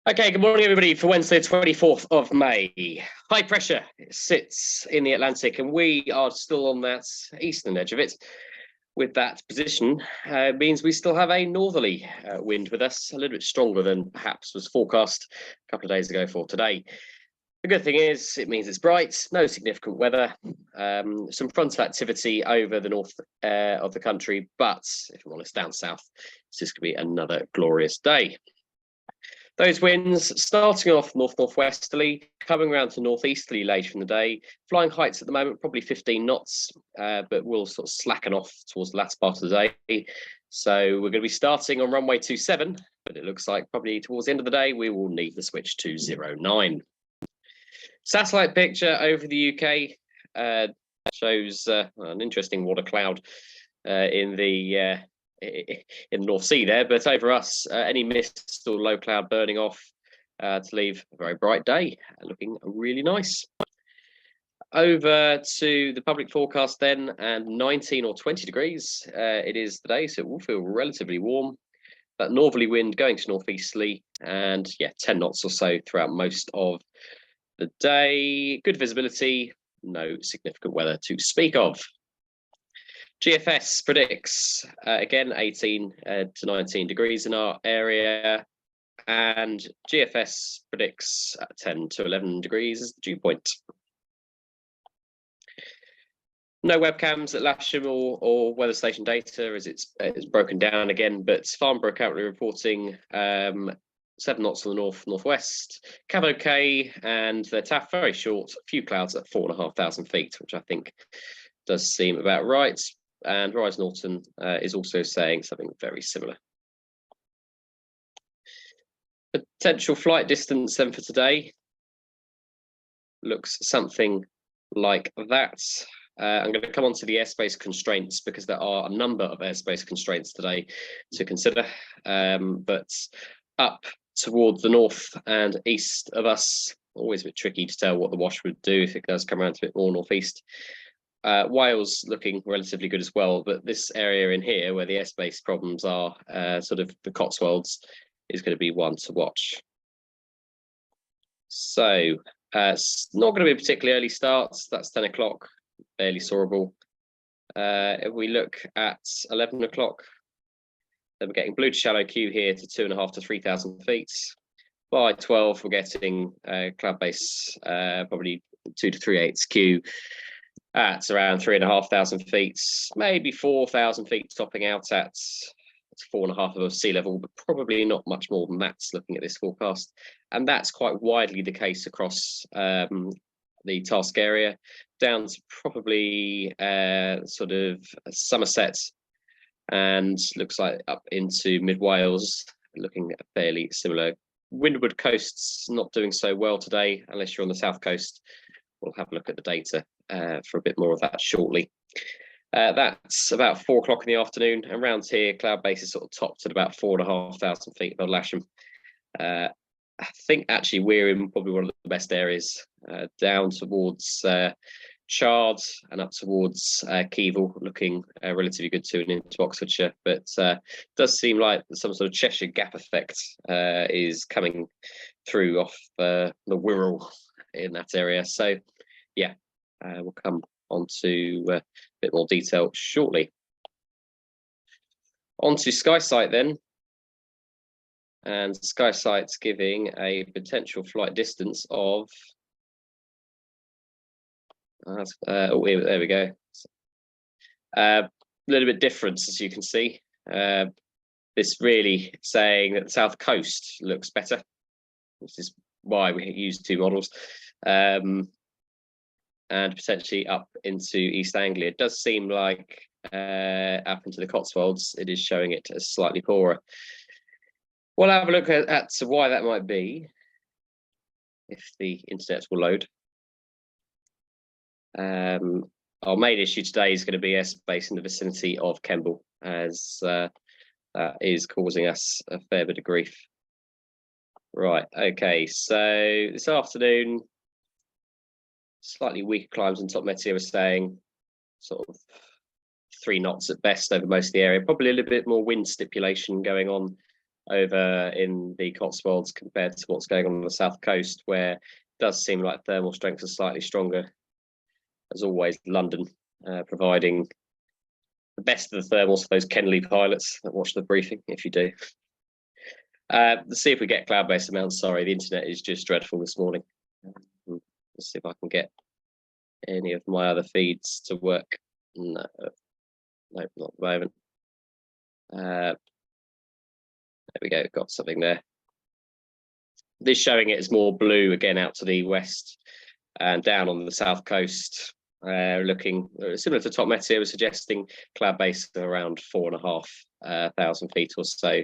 Okay, good morning, everybody, for Wednesday, 24th of May. High pressure sits in the Atlantic, and we are still on that eastern edge of it. With that position, means we still have a northerly wind with us, a little bit stronger than perhaps was forecast a couple of days ago for today. The good thing is it means it's bright, no significant weather, some frontal activity over the north of the country, but if I'm honest, down south, it's just going to be another glorious day. Those winds starting off north-northwesterly, coming around to northeasterly later in the day. Flying heights at the moment, probably 15 knots, but will sort of slacken off towards the latter part of the day. So we're going to be starting on runway 27, but it looks like probably towards the end of the day, we will need the switch to 09. Satellite picture over the UK shows an interesting water cloud in the North Sea there, but over us, any mist or low cloud burning off to leave a very bright day, looking really nice. Over to the public forecast then, and 19 or 20 degrees it is today, so it will feel relatively warm. That northerly wind going to northeasterly, and 10 knots or so throughout most of the day. Good visibility, no significant weather to speak of. GFS predicts, again, 18 to 19 degrees in our area, and GFS predicts 10 to 11 degrees as the dew point. No webcams at Lasham or weather station data as it's broken down again, but Farnborough currently reporting 7 knots on the northwest, Cav okay, and the TAF very short, a few clouds at 4,500 feet, which I think does seem about right. And Horizon Norton is also saying something very similar. Potential flight distance then for today looks something like that. I'm going to come on to the airspace constraints because there are a number of airspace constraints today to consider. But up towards the north and east of us, always a bit tricky to tell what the wash would do if it does come around to a bit more northeast. Wales looking relatively good as well, but this area in here where the airspace problems are, sort of the Cotswolds, is going to be one to watch. So it's not going to be a particularly early start. That's 10 o'clock, barely saurable. If we look at 11 o'clock, then we're getting blue to shallow Q here to 2,500 to 3,000 feet. By 12, we're getting cloud base probably 2 to 3/8 Q. At around 3,500 feet, maybe 4,000 feet, topping out at 4.5 above sea level, but probably not much more than that looking at this forecast. And that's quite widely the case across the task area, down to probably sort of Somerset, and looks like up into mid Wales, looking at fairly similar. Windward coasts not doing so well today, unless you're on the south coast. We'll have a look at the data for a bit more of that shortly. That's about 4 o'clock in the afternoon, and around here, cloud base is sort of topped at about 4,500 feet above Lasham. I think actually we're in probably one of the best areas, down towards Chard and up towards Keevil, looking relatively good too, and into Oxfordshire. But does seem like some sort of Cheshire Gap effect is coming through off the Wirral in that area. So yeah, we'll come on to a bit more detail shortly. On to SkySight then. And SkySight's giving a potential flight distance of there we go. A little bit different, as you can see. This really saying that the south coast looks better, which is why we use 2 models. And potentially up into East Anglia. It does seem like up into the Cotswolds, it is showing it as slightly poorer. We'll have a look at why that might be, if the internet will load. Our main issue today is going to be airspace in the vicinity of Kemble, as that is causing us a fair bit of grief. Right, okay, so this afternoon, slightly weaker climbs on top Metier was staying sort of 3 knots at best over most of the area. Probably a little bit more wind stipulation going on over in the Cotswolds compared to what's going on the south coast, where it does seem like thermal strength is slightly stronger. As always, London providing the best of the thermals for those Kenley pilots that watch the briefing, if you do. Let's see if we get cloud-based amounts. Sorry, the internet is just dreadful this morning. Let's see if I can get any of my other feeds to work. No, nope, not at the moment. There we go, got something there. This showing it as more blue again out to the west and down on the south coast. Looking similar to top Meteo, was suggesting cloud base around 4,500 feet or so.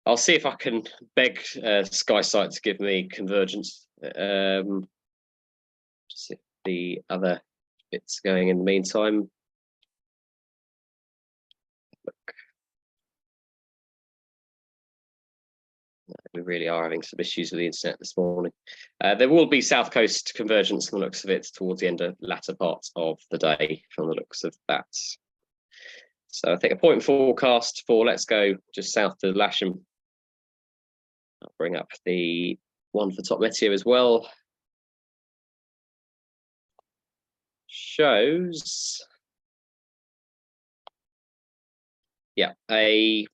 I'll see if I can beg SkySight to give me convergence. Just see if the other bits going in the meantime. Look. We really are having some issues with the internet this morning. There will be south coast convergence from the looks of it towards the end of latter part of the day from the looks of that. So I think a point forecast for let's go just south to Lasham. I'll bring up the one for top Meteo as well. Shows, yeah, a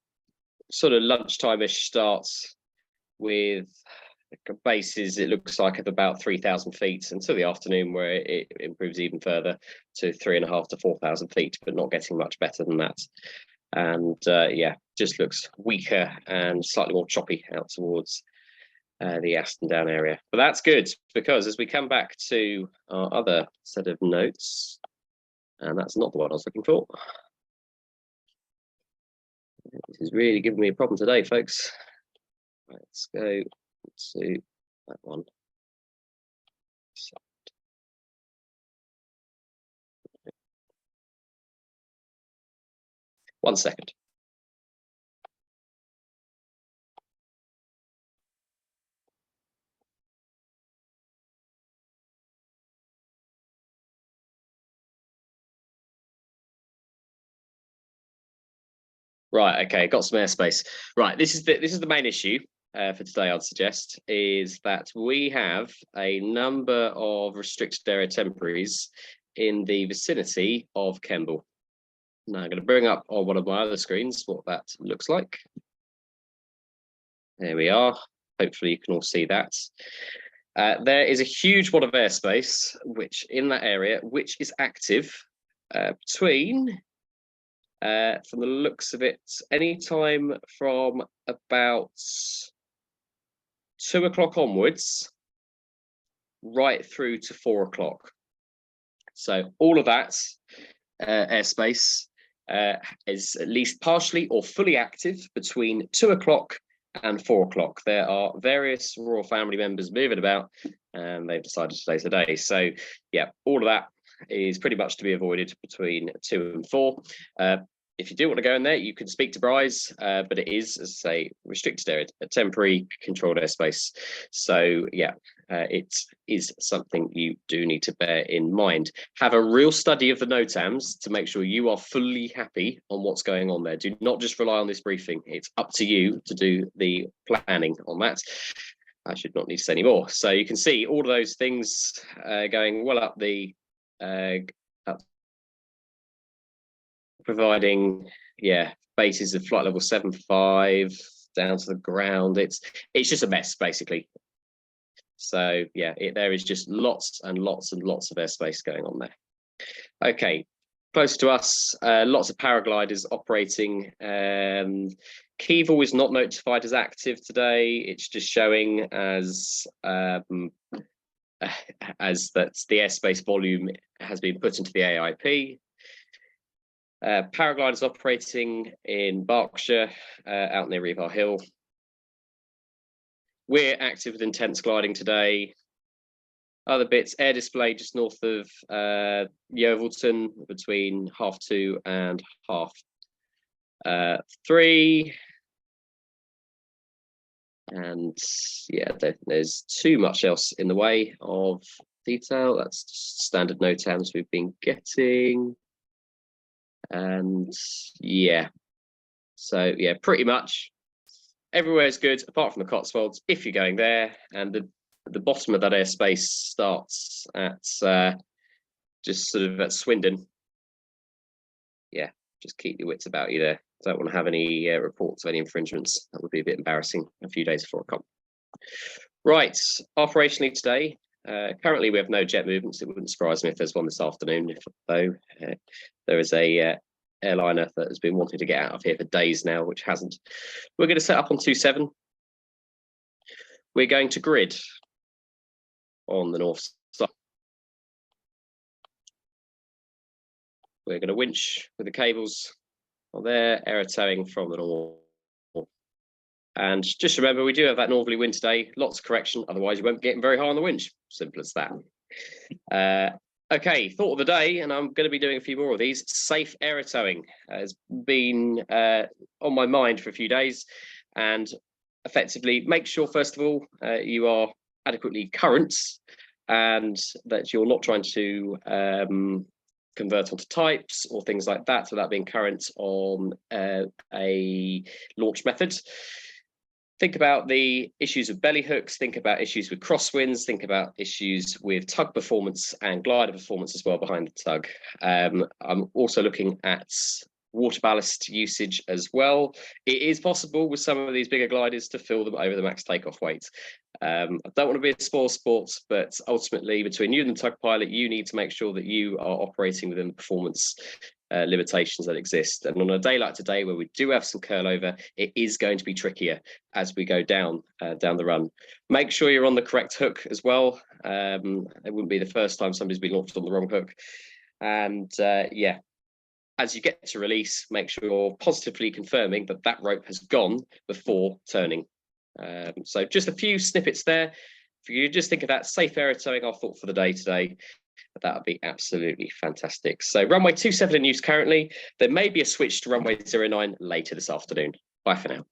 sort of lunchtime-ish starts with bases, it looks like, at about 3,000 feet until the afternoon, where it improves even further to 3,500 to 4,000 feet, but not getting much better than that. And yeah, just looks weaker and slightly more choppy out towards the Aston Down area. But that's good, because as we come back to our other set of notes, and that's not the one I was looking for. This is really giving me a problem today, folks. Let's go to that one. One second. Right, okay, got some airspace. Right, this is the main issue for today, I'd suggest, is that we have a number of restricted area temporaries in the vicinity of Kemble. Now I'm going to bring up on one of my other screens what that looks like. There we are. Hopefully you can all see that. There is a huge wad of airspace which in that area, which is active between from the looks of it, any time from about 2 o'clock onwards, right through to 4 o'clock. So all of that airspace is at least partially or fully active between 2 o'clock and 4 o'clock. There are various royal family members moving about, and they've decided to stay today. So yeah, all of that is pretty much to be avoided between 2 and 4. If you do want to go in there, you can speak to Bryce, but it is, as I say, restricted area, a temporary controlled airspace. So yeah, it is something you do need to bear in mind. Have a real study of the NOTAMs to make sure you are fully happy on what's going on there. Do not just rely on this briefing. It's up to you to do the planning on that. I should not need to say any more. So you can see all of those things going well up the providing, yeah, bases of flight level 7.5 down to the ground. It's just a mess, basically. So yeah, there is just lots and lots and lots of airspace going on there. Okay, close to us, lots of paragliders operating. Keevil is not notified as active today. It's just showing as that the airspace volume has been put into the AIP. Paragliders operating in Berkshire, out near Revar Hill. We're active with intense gliding today. Other bits, air display just north of Yeovilton between 2:30 and 3:30. And yeah, there's too much else in the way of detail. That's just standard NOTAMs we've been getting. And yeah, so yeah, pretty much everywhere is good apart from the Cotswolds if you're going there, and the bottom of that airspace starts at just sort of at Swindon. Yeah, just keep your wits about you there. Don't want to have any reports of any infringements. That would be a bit embarrassing a few days before a comp. Right, operationally today, currently we have no jet movements. It wouldn't surprise me if there's one this afternoon, though there is a airliner that has been wanting to get out of here for days now, which hasn't. We're going to set up on 27. We're going to grid on the north side. We're going to winch with the cables on there, aero towing from the north. And just remember, we do have that northerly wind today, lots of correction, otherwise you won't be getting very high on the winch. Simple as that. Okay, thought of the day, and I'm going to be doing a few more of these. Safe aero towing has been on my mind for a few days, and effectively make sure, first of all, you are adequately current and that you're not trying to convert onto types or things like that without being current on a launch method. Think about the issues with belly hooks, think about issues with crosswinds, think about issues with tug performance and glider performance as well behind the tug. I'm also looking at water ballast usage as well. It is possible with some of these bigger gliders to fill them over the max takeoff weight. I don't want to be a spoil sport, but ultimately between you and the tug pilot, you need to make sure that you are operating within the performance limitations that exist. And on a day like today, where we do have some curl over, it is going to be trickier as we go down the run. Make sure you're on the correct hook as well. It wouldn't be the first time somebody's been launched on the wrong hook. And yeah, as you get to release, make sure you're positively confirming that that rope has gone before turning. So just a few snippets there. If you just think of that safe aero towing, our thought for the day today, that would be absolutely fantastic. So runway 27 in use currently. There may be a switch to runway 09 later this afternoon. Bye for now.